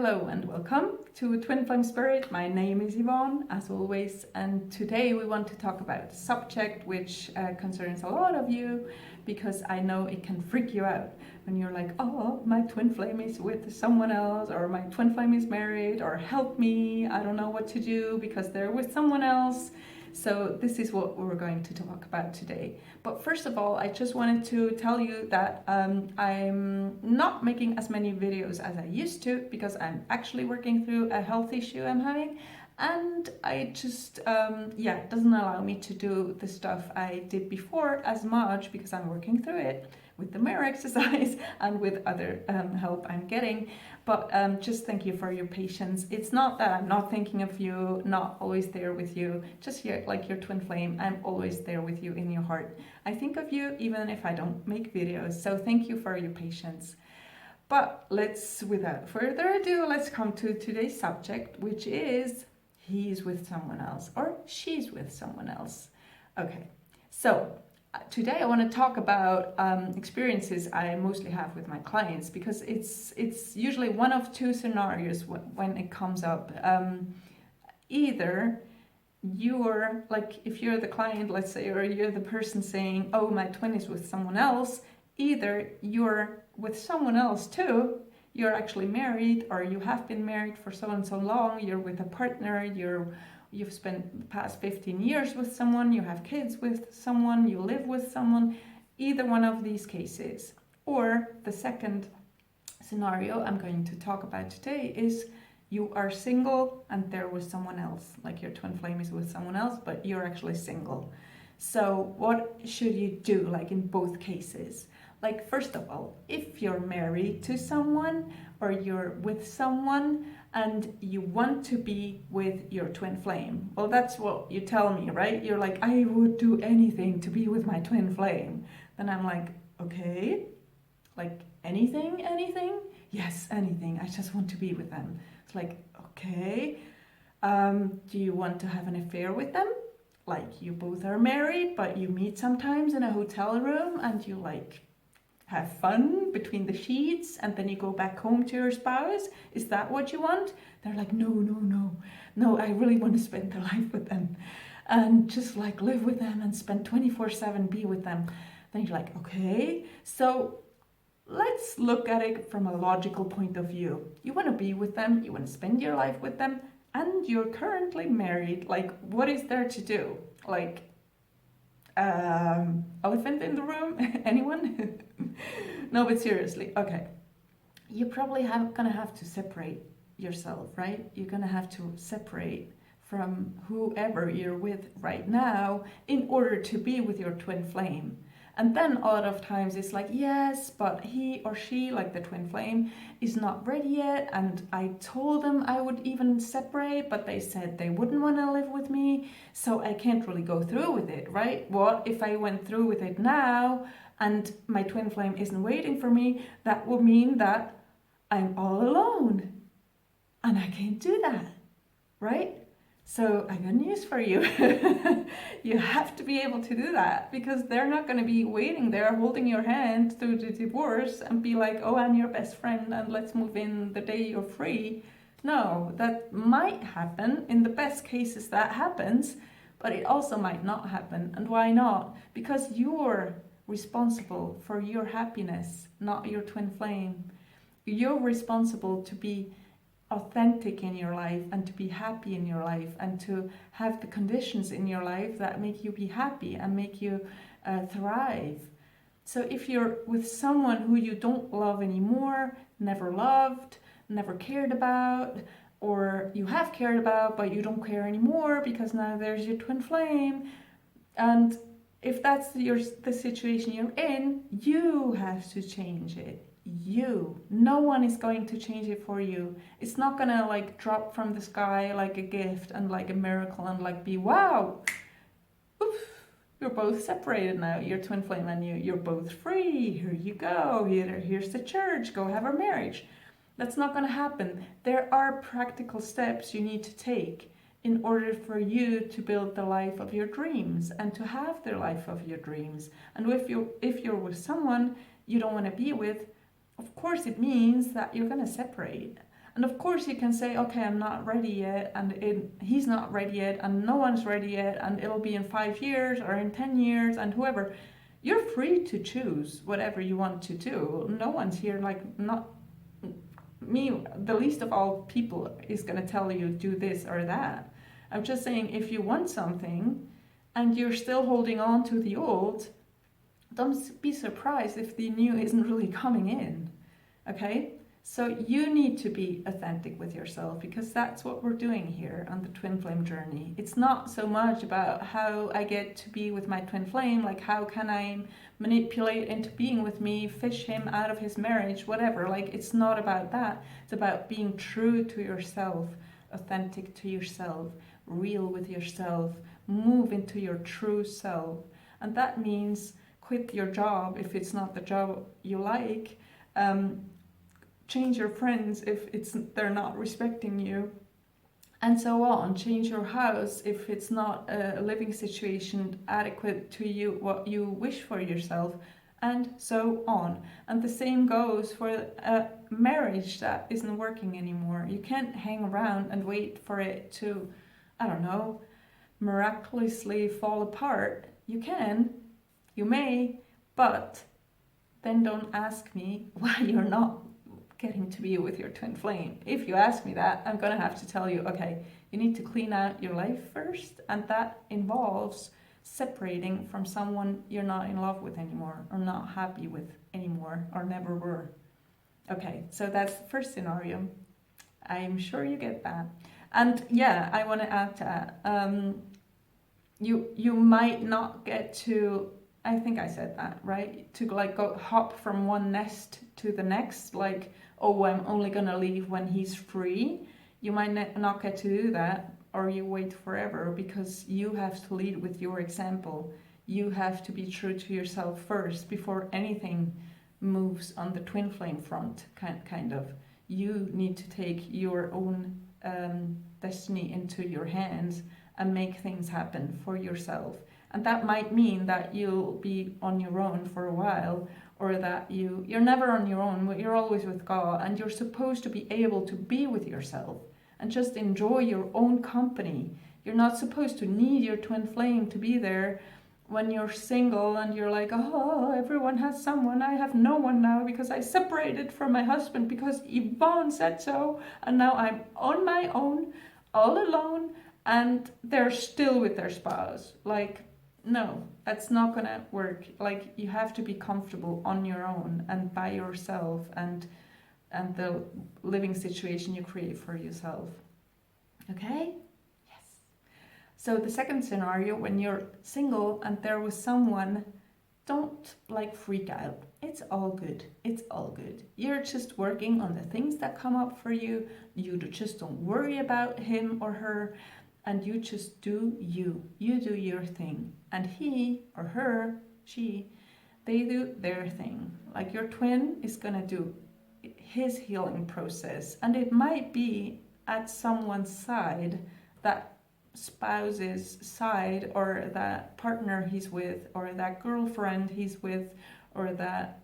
Hello and welcome to Twin Flame Spirit. My name is Yvonne, as always, and today we want to talk about a subject which concerns a lot of you, because I know it can freak you out when you're like, oh, my twin flame is with someone else, or my twin flame is married, or help me, I don't know what to do because they're with someone else. So this is what we're going to talk about today. But first of all, I just wanted to tell you that I'm not making as many videos as I used to, because I'm actually working through a health issue I'm having, and I just, it doesn't allow me to do the stuff I did before as much, because I'm working through it with the mirror exercise and with other help I'm getting. But just thank you for your patience. It's not that I'm not thinking of you, not always there with you, just here, like your twin flame, I'm always there with you in your heart. I think of you even if I don't make videos, so thank you for your patience. But without further ado, let's come to today's subject, which is he's with someone else or she's with someone else. Okay, so today I want to talk about experiences I mostly have with my clients, because it's usually one of two scenarios when it comes up. Either you're like, if you're the client, let's say, or you're the person saying, oh, my twin is with someone else, either you're with someone else too, you're actually married, or you have been married for so and so long, you're with a partner, you've spent the past 15 years with someone, you have kids with someone, you live with someone, either one of these cases. Or the second scenario I'm going to talk about today is you are single and they're with someone else, like your twin flame is with someone else, but you're actually single. So what should you do, like in both cases? Like, first of all, if you're married to someone or you're with someone and you want to be with your twin flame, well, that's what you tell me, right? You're like, I would do anything to be with my twin flame. Then I'm like, okay, like anything? Yes, anything. I just want to be with them. It's like, okay, do you want to have an affair with them? Like, you both are married, but you meet sometimes in a hotel room and you like have fun between the sheets and then you go back home to your spouse? Is that what you want? They're like, no, I really want to spend their life with them and just like live with them and spend 24/7 be with them. Then you're like, okay, so let's look at it from a logical point of view. You want to be with them, you want to spend your life with them, and you're currently married. Like, what is there to do? Like, elephant in the room? Anyone? No, but seriously, okay. You're probably gonna have to separate yourself, right? You're gonna have to separate from whoever you're with right now in order to be with your twin flame. And then a lot of times it's like, yes, but he or she, like the twin flame, is not ready yet. And I told them I would even separate, but they said they wouldn't want to live with me. So I can't really go through with it, right? What if I went through with it now and my twin flame isn't waiting for me? That would mean that I'm all alone. And I can't do that, right? So I got news for you. You have to be able to do that, because they're not going to be waiting there holding your hand through the divorce and be like, oh, I'm your best friend and let's move in the day you're free. No, that might happen. In the best cases that happens, but it also might not happen. And why not? Because you're responsible for your happiness, not your twin flame. You're responsible to be authentic in your life and to be happy in your life and to have the conditions in your life that make you be happy and make you thrive. So if you're with someone who you don't love anymore, never loved, never cared about, or you have cared about but you don't care anymore because now there's your twin flame, and if that's the situation you're in, you have to change it. No one is going to change it for you. It's not gonna like drop from the sky like a gift and like a miracle and like be, wow, oof, you're both separated now, your twin flame and you're both free, here you go, here's the church, go have a marriage. That's not gonna happen. There are practical steps you need to take in order for you to build the life of your dreams and to have the life of your dreams. And if you're with someone you don't want to be with, of course it means that you're going to separate. And of course you can say, okay, I'm not ready yet, and he's not ready yet, and no one's ready yet, and it'll be in 5 years or in 10 years, and whoever. You're free to choose whatever you want to do. No one's here, like, not me, the least of all people, is going to tell you do this or that. I'm just saying, if you want something and you're still holding on to the old, don't be surprised if the new isn't really coming in. Okay? So you need to be authentic with yourself, because that's what we're doing here on the twin flame journey. It's not so much about how I get to be with my twin flame, like how can I manipulate into being with me, fish him out of his marriage, whatever. Like, it's not about that. It's about being true to yourself, authentic to yourself, real with yourself, move into your true self. And that means quit your job if it's not the job you like, change your friends if they're not respecting you, and so on. Change your house if it's not a living situation adequate to you, what you wish for yourself, and so on. And the same goes for a marriage that isn't working anymore. You can't hang around and wait for it to, I don't know, miraculously fall apart. You can, you may, but then don't ask me why you're not getting to be with your twin flame. If you ask me that, I'm gonna have to tell you, okay, you need to clean out your life first, and that involves separating from someone you're not in love with anymore, or not happy with anymore, or never were. Okay, so that's the first scenario. I'm sure you get that. And yeah, I want to add to that. You might not get to, I think I said that, right? To like go hop from one nest to the next, like, oh, I'm only gonna leave when he's free. You might not get to do that, or you wait forever, because you have to lead with your example. You have to be true to yourself first before anything moves on the twin flame front, kind of. You need to take your own destiny into your hands and make things happen for yourself. And that might mean that you'll be on your own for a while, or that you're never on your own, but you're always with God, and you're supposed to be able to be with yourself and just enjoy your own company. You're not supposed to need your twin flame to be there when you're single and you're like, oh, everyone has someone, I have no one now because I separated from my husband because Yvonne said so, and now I'm on my own, all alone, and they're still with their spouse. Like, no, that's not gonna work. Like, you have to be comfortable on your own and by yourself, and the living situation you create for yourself. Okay? Yes. So the second scenario, when you're single and there was someone, don't like freak out. It's all good. It's all good. You're just working on the things that come up for you. You just don't worry about him or her, and you just do you. You do your thing. And he or her, she, they do their thing. Like, your twin is gonna do his healing process, and it might be at someone's side, that spouse's side, or that partner he's with, or that girlfriend he's with, or that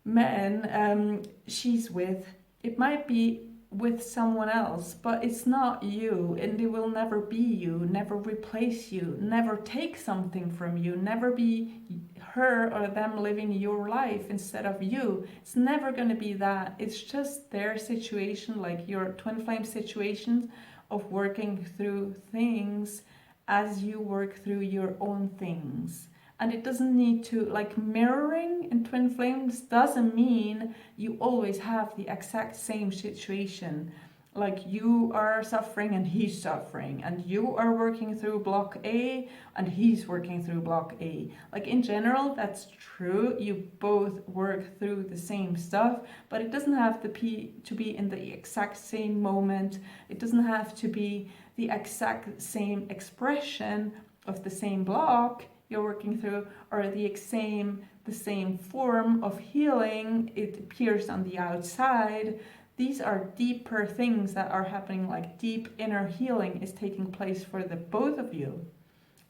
man she's with. It might be with someone else, but it's not you, and it will never be you, never replace you, never take something from you, never be her or them living your life instead of you. It's never going to be that. It's just their situation, like your twin flame situation, of working through things as you work through your own things. And it doesn't need to, like, mirroring in twin flames doesn't mean you always have the exact same situation. Like, you are suffering and he's suffering, and you are working through block A and he's working through block A. Like, in general, that's true. You both work through the same stuff, but it doesn't have to be in the exact same moment. It doesn't have to be the exact same expression of the same block you're working through, or the same form of healing it appears on the outside. These are deeper things that are happening, like deep inner healing is taking place for the both of you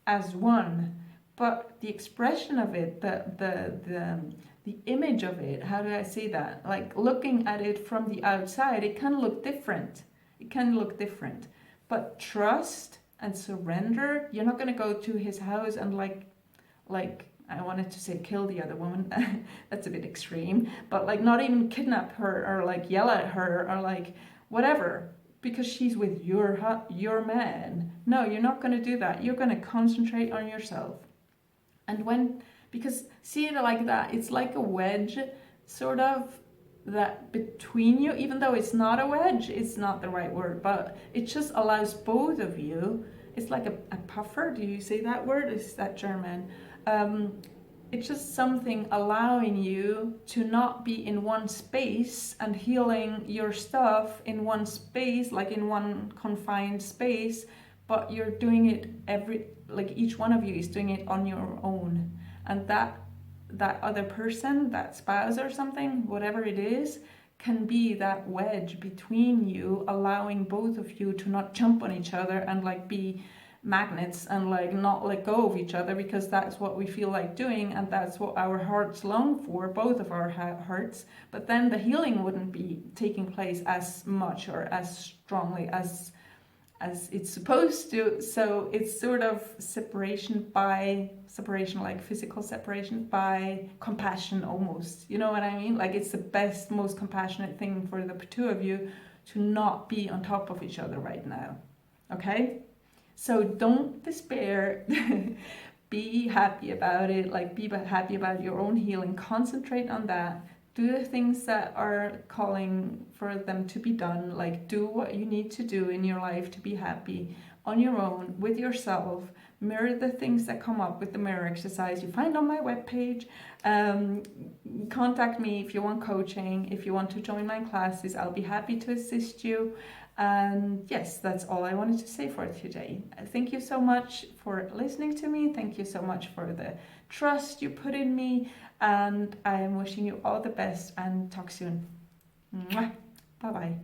as one. But the expression of it, the the image of it, how do I say that? Like looking at it from the outside, it can look different. It can look different. But trust and surrender, you're not going to go to his house and like I wanted to say kill the other woman. That's a bit extreme. But like not even kidnap her or like yell at her or like whatever because she's with your man. No, you're not going to do that. You're going to concentrate on yourself. And because see it like that, it's like a wedge sort of that between you, even though it's not a wedge, it's not the right word, but it just allows both of you. It's like a puffer. Do you say that word? Is that German? It's just something allowing you to not be in one space and healing your stuff in one space, like in one confined space, but you're doing it like each one of you is doing it on your own. And that other person, that spouse or something, whatever it is, can be that wedge between you, allowing both of you to not jump on each other and like be magnets and like not let go of each other, because that's what we feel like doing and that's what our hearts long for, both of our hearts. But then the healing wouldn't be taking place as much or as strongly as it's supposed to. So it's sort of separation, like physical separation by compassion almost, you know what I mean? Like it's the best, most compassionate thing for the two of you to not be on top of each other right now. Okay, so don't despair. Be happy about it, like be happy about your own healing, concentrate on that. Do the things that are calling for them to be done, like do what you need to do in your life to be happy on your own, with yourself. Mirror the things that come up with the mirror exercise you find on my webpage. Contact me if you want coaching, if you want to join my classes, I'll be happy to assist you. And yes, that's all I wanted to say for today. Thank you so much for listening to me. Thank you so much for the trust you put in me. And I am wishing you all the best and talk soon. Mwah. Bye-bye.